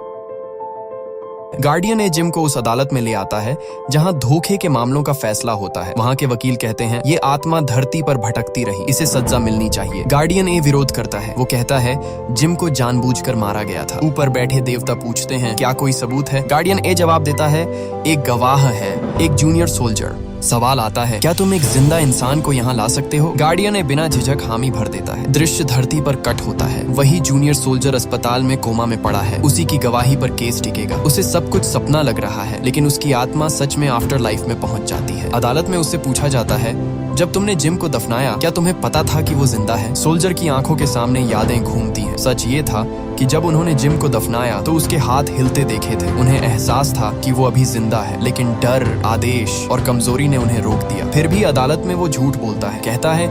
S1: गार्डियन ए जिम को उस अदालत में ले आता है जहां धोखे के मामलों का फैसला होता है। वहां के वकील कहते हैं ये आत्मा धरती पर भटकती रही, इसे सजा मिलनी चाहिए। गार्डियन ए विरोध करता है। वो कहता है जिम को जानबूझकर मारा गया था। ऊपर बैठे देवता पूछते हैं क्या कोई सबूत है? गार्डियन ए जवाब देता है एक गवाह है, एक जूनियर सोल्जर। सवाल आता है क्या तुम एक जिंदा इंसान को यहाँ ला सकते हो? गार्डियन ने बिना झिझक हामी भर देता है। दृश्य धरती पर कट होता है। वही जूनियर सोल्जर अस्पताल में कोमा में पड़ा है। उसी की गवाही पर केस टिकेगा। उसे सब कुछ सपना लग रहा है लेकिन उसकी आत्मा सच में आफ्टर लाइफ में पहुंच जाती है। अदालत में उससे पूछा जाता है जब तुमने जिम को दफनाया क्या तुम्हें पता था कि वो जिंदा है? सोल्जर की आंखों के सामने यादें घूमती हैं। सच ये था कि जब उन्होंने जिम को दफनाया तो उसके हाथ हिलते देखे थे। उन्हें एहसास था कि वो अभी जिंदा है लेकिन डर, आदेश और कमजोरी ने उन्हें रोक दिया। फिर भी अदालत में वो झूठ बोलता है। कहता है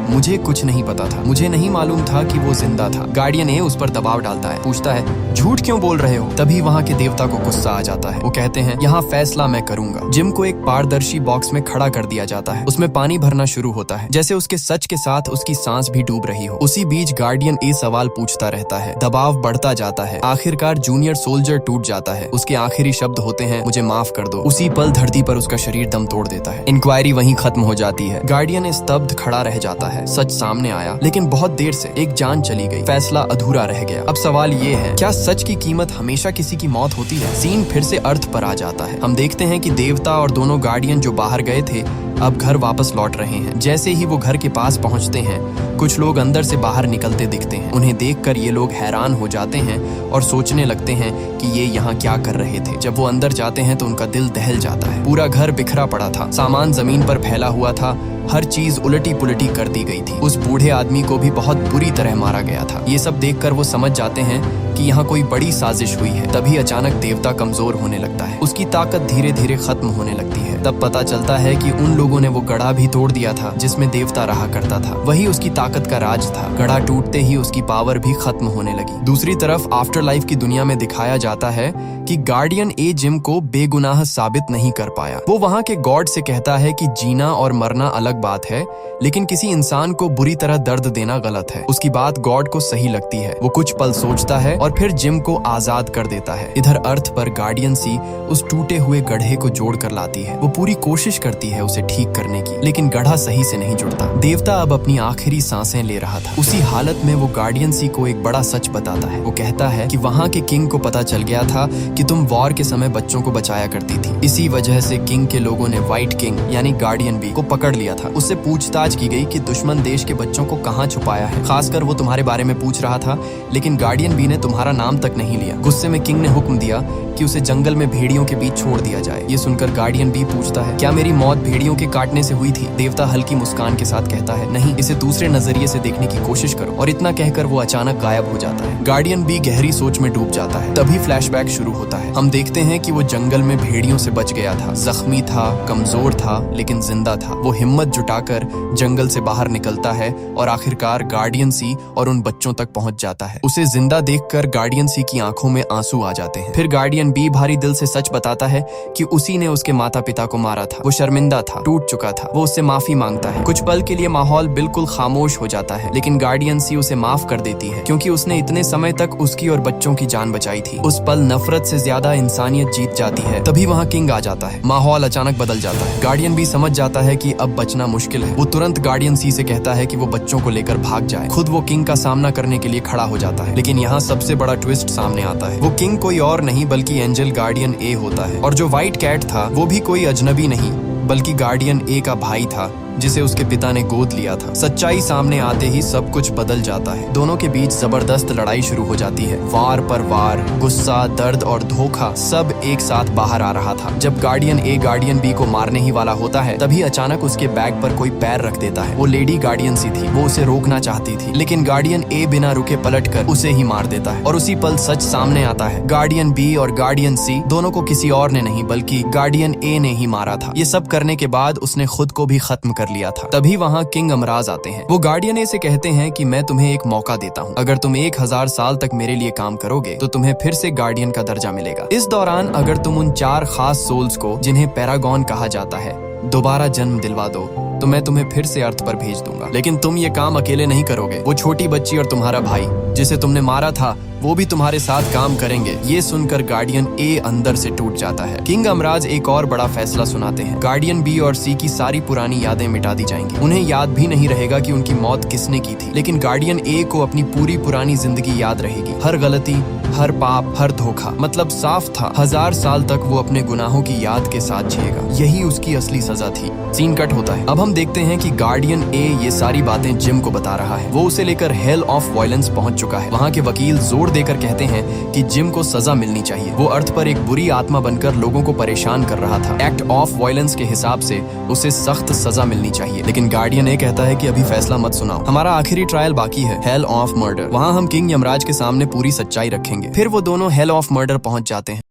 S1: मुझे कुछ नहीं पता था, मुझे नहीं मालूम था कि वो जिंदा था। गार्डियन ए उस पर दबाव डालता है, पूछता है झूठ क्यों बोल रहे हो। तभी वहाँ के देवता को गुस्सा आ जाता है। वो कहते हैं यहाँ फैसला मैं करूंगा। जिम को एक पारदर्शी बॉक्स में खड़ा कर दिया जाता है, उसमें पानी भरना शुरू होता है, जैसे उसके सच के साथ उसकी सांस भी डूब रही हो। उसी बीच गार्डियन ए सवाल पूछता रहता है, दबाव बढ़ता जाता है। आखिरकार जूनियर सोल्जर टूट जाता है। उसके आखिरी शब्द होते हैं, मुझे माफ कर दो। उसी पल धरती पर उसका शरीर दम तोड़ देता है। इंक्वायरी वहीं खत्म हो जाती है। गार्डियन स्तब्ध खड़ा रह जाता है। सच सामने आया, लेकिन बहुत देर से। एक जान चली गई, फैसला अधूरा रह गया। अब सवाल ये है, क्या सच की कीमत हमेशा किसी की मौत होती है? सीन फिर से अर्थ पर आ जाता है। हम देखते हैं कि देवता और दोनों गार्डियन जो बाहर गए थे अब घर वापस लौट रहे हैं। जैसे ही वो घर के पास पहुंचते हैं, कुछ लोग अंदर से बाहर निकलते दिखते हैं। उन्हें देखकर ये लोग हैरान हो जाते हैं और सोचने लगते हैं कि ये यहाँ क्या कर रहे थे। जब वो अंदर जाते हैं तो उनका दिल दहल जाता है। पूरा घर बिखरा पड़ा था, सामान जमीन पर फैला हुआ था, हर चीज उलटी पुलटी कर दी गई थी। उस बूढ़े आदमी को भी बहुत बुरी तरह मारा गया था। ये सब देखकर वो समझ जाते हैं कि यहाँ कोई बड़ी साजिश हुई है। तभी अचानक देवता कमजोर होने लगता है, उसकी ताकत धीरे धीरे खत्म होने लगती है। तब पता चलता है कि उन लोगों ने वो गढ़ा भी तोड़ दिया था जिसमें देवता रहा करता था। वही उसकी ताकत का राज था। गढ़ा टूटते ही उसकी पावर भी खत्म होने लगी। दूसरी तरफ आफ्टर लाइफ की दुनिया में दिखाया जाता है कि गार्डियन ए जिम को बेगुनाह साबित नहीं कर पाया। वो वहाँ के गॉड से कहता है कि जीना और मरना अलग बात है, लेकिन किसी इंसान को बुरी तरह दर्द देना गलत है। उसकी बात गॉड को सही लगती है। वो कुछ पल सोचता है और फिर जिम को आजाद कर देता है। इधर अर्थ पर गार्डियन सी उस टूटे हुए गड्ढे को जोड़ कर लाती है। वो पूरी कोशिश करती है उसे ठीक करने की, लेकिन गड्ढा सही से नहीं जुड़ता। देवता अब अपनी आखिरी सांसें ले रहा था। उसी हालत में वो गार्डियन सी को एक बड़ा सच बताता है। वो कहता है कि वहाँ के किंग को पता चल गया था कि तुम वॉर के समय बच्चों को बचाया करती थी। इसी वजह से किंग के लोगों ने व्हाइट किंग यानी गार्डियन बी को पकड़ लिया था। उससे पूछताछ की गई कि दुश्मन देश के बच्चों को कहाँ छुपाया है। खासकर वो तुम्हारे बारे में पूछ रहा था, लेकिन गार्डियन बी ने तुम्हारा नाम तक नहीं लिया। गुस्से में किंग ने हुक्म दिया कि उसे जंगल में भेड़ियों के बीच छोड़ दिया जाए। ये सुनकर गार्डियन बी पूछता है, क्या मेरी मौत भेड़ियों के काटने से हुई थी? देवता हल्की मुस्कान के साथ कहता है, नहीं, इसे दूसरे नजरिए से देखने की कोशिश करो। और इतना कहकर वो अचानक गायब हो जाता है। गार्डियन बी गहरी सोच में डूब जाता है। तभी फ्लैशबैक शुरू होता है। हम देखते हैं कि वो जंगल में भेड़ियों से बच गया था। जख्मी था, कमजोर था, लेकिन जिंदा था। वो हिम्मत जुटाकर जंगल से बाहर निकलता है और आखिरकार गार्डियन सी और उन बच्चों तक पहुंच जाता है। उसे जिंदा देखकर गार्डियन सी की आंखों में आंसू आ जाते हैं। फिर गार्डियन बी भारी दिल से सच बताता है कि उसी ने उसके माता पिता को मारा था। वो शर्मिंदा था, टूट चुका था। वो उससे माफी मांगता है। कुछ पल के लिए माहौल बिल्कुल खामोश हो जाता है, लेकिन गार्डियन सी उसे माफ कर देती है, क्योंकि उसने इतने समय तक उसकी और बच्चों की जान बचाई थी। उस पल नफरत से ज्यादा इंसानियत जीत जाती है। तभी वहाँ किंग आ जाता है। माहौल अचानक बदल जाता है। गार्डियन भी समझ जाता है कि अब बचना मुश्किल है। वो तुरंत गार्डियन सी से कहता है कि वो बच्चों को लेकर भाग जाए। खुद वो किंग का सामना करने के लिए खड़ा हो जाता है। लेकिन यहाँ सबसे बड़ा ट्विस्ट सामने आता है। वो किंग कोई और नहीं बल्कि एंजल गार्डियन ए होता है। और जो व्हाइट कैट था वो भी कोई अजनबी नहीं बल्कि गार्डियन ए का भाई था, जिसे उसके पिता ने गोद लिया था। सच्चाई सामने आते ही सब कुछ बदल जाता है। दोनों के बीच जबरदस्त लड़ाई शुरू हो जाती है। वार पर वार, गुस्सा, दर्द और धोखा सब एक साथ बाहर आ रहा था। जब गार्डियन ए गार्डियन बी को मारने ही वाला होता है, तभी अचानक उसके बैग पर कोई पैर रख देता है। वो लेडी गार्डियन सी थी। वो उसे रोकना चाहती थी, लेकिन गार्डियन ए बिना रुके पलटकर उसे ही मार देता है। और उसी पल सच सामने आता है। गार्डियन बी और गार्डियन सी दोनों को किसी और ने नहीं बल्कि गार्डियन ए ने ही मारा था। ये सब करने के बाद उसने खुद को भी खत्म कर लिया था। तभी वहाँ किंग अमराज आते हैं। वो गार्डियन ए से कहते हैं कि मैं तुम्हें एक मौका देता हूँ। अगर तुम 1000 साल तक मेरे लिए काम करोगे तो तुम्हें फिर से गार्डियन का दर्जा मिलेगा। इस दौरान अगर तुम उन 4 खास सोल्स को, जिन्हें पैरागॉन कहा जाता है, दोबारा जन्म दिलवा दो तो मैं तुम्हें फिर से अर्थ पर भेज दूंगा। लेकिन तुम ये काम अकेले नहीं करोगे। वो छोटी बच्ची और तुम्हारा भाई जिसे तुमने मारा था वो भी तुम्हारे साथ काम करेंगे। ये सुनकर गार्डियन ए अंदर से टूट जाता है। किंग अमराज एक और बड़ा फैसला सुनाते हैं। गार्डियन बी और सी की सारी पुरानी यादें मिटा दी जाएंगी। उन्हें याद भी नहीं रहेगा कि उनकी मौत किसने की थी, लेकिन गार्डियन ए को अपनी पूरी पुरानी जिंदगी याद रहेगी। हर गलती, हर पाप, हर धोखा। मतलब साफ था 1000 साल तक वो अपने गुनाहों की याद के साथ जिएगा। यही उसकी असली सजा थी। सीन कट होता है। अब हम देखते हैं कि गार्डियन ए ये सारी बातें जिम को बता रहा है। वो उसे लेकर हेल ऑफ वायलेंस पहुंच चुका है। वहाँ के वकील जोर देकर कहते हैं कि जिम को सजा मिलनी चाहिए। वो अर्थ पर एक बुरी आत्मा बनकर लोगों को परेशान कर रहा था। एक्ट ऑफ वायलेंस के हिसाब से उसे सख्त सजा मिलनी चाहिए। लेकिन गार्डियन ए कहता है कि अभी फैसला मत सुनाओ, हमारा आखिरी ट्रायल बाकी है, हेल ऑफ मर्डर। वहाँ हम किंग यमराज के सामने पूरी सच्चाई रखेंगे। फिर वो दोनों हेल ऑफ मर्डर पहुंच जाते हैं।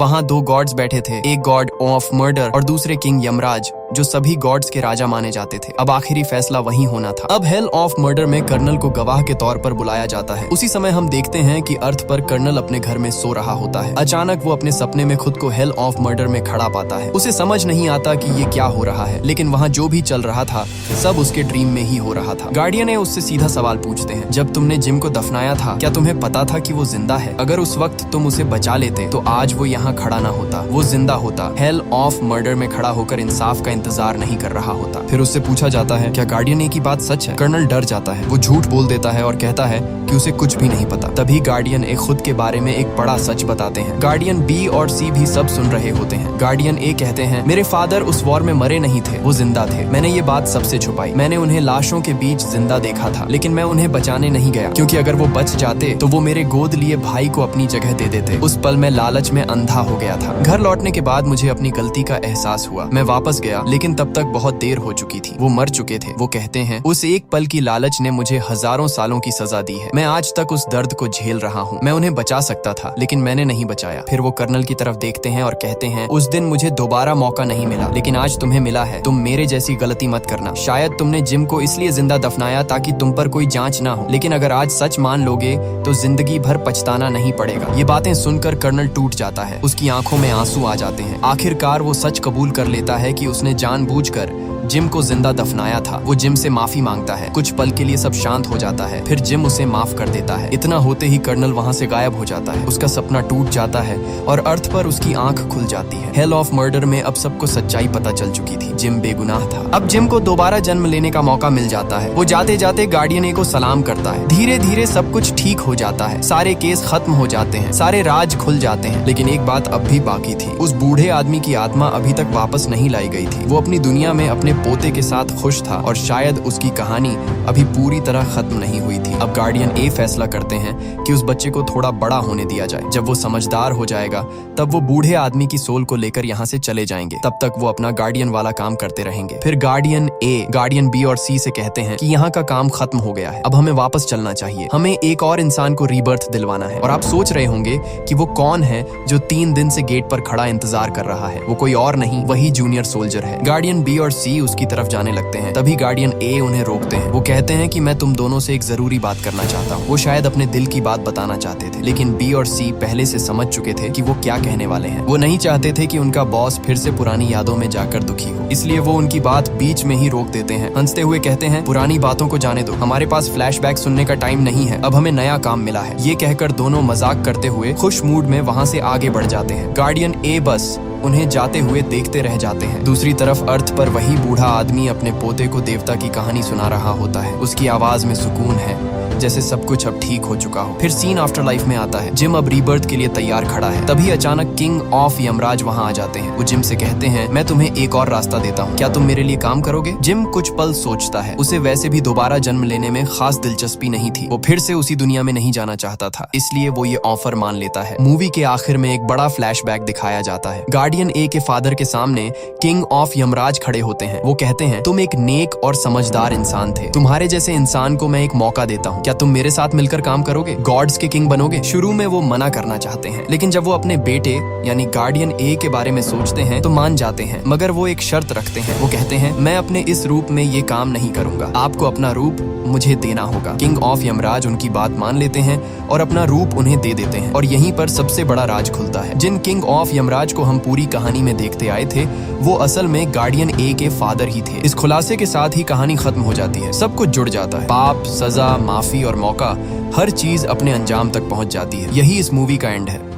S1: वहाँ 2 गॉड्स बैठे थे, एक गॉड ऑफ मर्डर और दूसरे किंग यमराज, जो सभी गॉड्स के राजा माने जाते थे। अब आखिरी फैसला वही होना था। अब हेल ऑफ मर्डर में कर्नल को गवाह के तौर पर बुलाया जाता है। उसी समय हम देखते हैं कि अर्थ पर कर्नल अपने घर में सो रहा होता है। अचानक वो अपने सपने में खुद को हेल ऑफ मर्डर में खड़ा पाता है। उसे समझ नहीं आता कि ये क्या हो रहा है, लेकिन वहाँ जो भी चल रहा था सब उसके ड्रीम में ही हो रहा था। गार्डियन ने उससे सीधा सवाल पूछते हैं, जब तुमने जिम को दफनाया था क्या तुम्हें पता था कि वो जिंदा है? अगर उस वक्त तुम उसे बचा लेते तो आज वो यहाँ खड़ा ना होता, वो जिंदा होता, हेल ऑफ मर्डर में खड़ा होकर इंसाफ का इंतजार नहीं कर रहा होता। फिर उससे पूछा जाता है, क्या गार्डियन ए की बात सच है? कर्नल डर जाता है, वो झूठ बोल देता है और कहता है कि उसे कुछ भी नहीं पता। तभी गार्डियन ए खुद के बारे में एक बड़ा सच बताते हैं। गार्डियन बी और सी भी सब सुन रहे होते हैं। गार्डियन ए कहते हैं, मेरे फादर उस वॉर में मरे नहीं थे, वो जिंदा थे। मैंने ये बात सबसे छुपाई। मैंने उन्हें लाशों के बीच जिंदा देखा था, लेकिन मैं उन्हें बचाने नहीं गया, क्योंकि अगर वो बच जाते तो वो मेरे गोद लिए भाई को अपनी जगह दे देते। उस पल मैं लालच में अंधा हो गया था। घर लौटने के बाद मुझे अपनी गलती का एहसास हुआ। मैं वापस गया, लेकिन तब तक बहुत देर हो चुकी थी। वो मर चुके थे। वो कहते हैं, उस एक पल की लालच ने मुझे हजारों सालों की सजा दी है। मैं आज तक उस दर्द को झेल रहा हूँ। मैं उन्हें बचा सकता था, लेकिन मैंने नहीं बचाया। फिर वो कर्नल की तरफ देखते हैं और कहते हैं, उस दिन मुझे दोबारा मौका नहीं मिला, लेकिन आज तुम्हें मिला है। तुम मेरे जैसी गलती मत करना। शायद तुमने जिम को इसलिए जिंदा दफनाया ताकि तुम पर कोई जांच ना हो, लेकिन अगर आज सच मान लोगे तो जिंदगी भर पछताना नहीं पड़ेगा। ये बातें सुनकर कर्नल टूट जाता है। उसकी आंखों में आंसू आ जाते हैं। आखिरकार वो सच कबूल कर लेता है कि उसने जानबूझकर जिम को जिंदा दफनाया था। वो जिम से माफी मांगता है। कुछ पल के लिए सब शांत हो जाता है। फिर जिम उसे माफ कर देता है। इतना होते ही कर्नल वहाँ से गायब हो जाता है। उसका सपना टूट जाता है और अर्थ पर उसकी आंख खुल जाती है। हेल ऑफ मर्डर में अब सबको सच्चाई पता चल चुकी थी। जिम बेगुनाह था। अब जिम को दोबारा जन्म लेने का मौका मिल जाता है। वो जाते जाते गार्डियन ए को सलाम करता है। धीरे धीरे सब कुछ ठीक हो जाता है। सारे केस खत्म हो जाते हैं, सारे राज खुल जाते हैं। लेकिन एक बात अब भी बाकी थी। उस बूढ़े आदमी की आत्मा अभी तक वापस नहीं लाई गई थी। वो अपनी दुनिया में अपने पोते के साथ खुश था और शायद उसकी कहानी अभी पूरी तरह खत्म नहीं हुई थी। अब गार्डियन ए फैसला करते हैं कि उस बच्चे को थोड़ा बड़ा होने दिया जाए। जब वो समझदार हो जाएगा तब वो बूढ़े आदमी की सोल को लेकर यहाँ से चले जाएंगे। तब तक वो अपना गार्डियन वाला काम करते रहेंगे। फिर गार्डियन ए गार्डियन बी और सी से कहते हैं कि यहाँ का काम खत्म हो गया है, अब हमें वापस चलना चाहिए। हमें एक और इंसान को रीबर्थ दिलवाना है। और आप सोच रहे होंगे कि वो कौन है जो 3 दिन से गेट पर खड़ा इंतजार कर रहा है। वो कोई और नहीं, वही जूनियर सोल्जर है। गार्डियन बी और सी उसकी तरफ जाने लगते हैं। तभी गार्डियन ए उन्हें रोकते हैं। वो कहते हैं कि मैं तुम दोनों से एक जरूरी बात करना चाहता हूँ। वो शायद अपने दिल की बात बताना चाहते थे, लेकिन बी और सी पहले से समझ चुके थे कि वो क्या कहने वाले हैं। वो नहीं चाहते थे कि उनका बॉस फिर से पुरानी यादों में जाकर दुखी हो, इसलिए वो उनकी बात बीच में ही रोक देते हैं। हंसते हुए कहते हैं, पुरानी बातों को जाने दो, हमारे पास फ्लैशबैक सुनने का टाइम नहीं है, अब हमें नया काम मिला है। ये कहकर दोनों मजाक करते हुए खुश मूड में वहाँ से आगे बढ़ जाते हैं। गार्डियन ए बस उन्हें जाते हुए देखते रह जाते हैं। दूसरी तरफ अर्थ पर वही बूढ़ा आदमी अपने पोते को देवता की कहानी सुना रहा होता है। उसकी आवाज में सुकून है, जैसे सब कुछ अब ठीक हो चुका हो। फिर सीन आफ्टर लाइफ में आता है। जिम अब रीबर्थ के लिए तैयार खड़ा है। तभी अचानक किंग ऑफ यमराज वहाँ आ जाते हैं। वो जिम से कहते हैं, मैं तुम्हें एक और रास्ता देता हूँ, क्या तुम मेरे लिए काम करोगे? जिम कुछ पल सोचता है। उसे वैसे भी दोबारा जन्म लेने में खास दिलचस्पी नहीं थी। वो फिर से उसी दुनिया में नहीं जाना चाहता था, इसलिए वो ये ऑफर मान लेता है। मूवी के आखिर में एक बड़ा फ्लैशबैक दिखाया जाता है। गार्डियन ए के फादर के सामने किंग ऑफ यमराज खड़े होते हैं। वो कहते हैं, तुम एक नेक और समझदार इंसान थे। तुम्हारे जैसे इंसान को मैं एक मौका देता हूँ, क्या तुम मेरे साथ मिलकर काम करोगे? गॉड्स के किंग बनोगे? शुरू में वो मना करना चाहते हैं, लेकिन जब वो अपने बेटे यानी गार्डियन ए के बारे में सोचते हैं तो मान जाते हैं। मगर वो एक शर्त रखते हैं। वो कहते हैं, मैं अपने इस रूप में ये काम नहीं करूंगा, आपको अपना रूप मुझे देना होगा। किंग ऑफ यमराज उनकी बात मान लेते हैं और अपना रूप उन्हें दे देते हैं। और यहीं पर सबसे बड़ा राज खुलता है। जिन किंग ऑफ यमराज को हम पूरी कहानी में देखते आए थे, वो असल में गार्डियन ए के फादर ही थे। इस खुलासे के साथ ही कहानी खत्म हो जाती है। सब कुछ जुड़ जाता है। पाप, सजा, माफी और मौका, हर चीज अपने अंजाम तक पहुंच जाती है। यही इस मूवी का एंड है।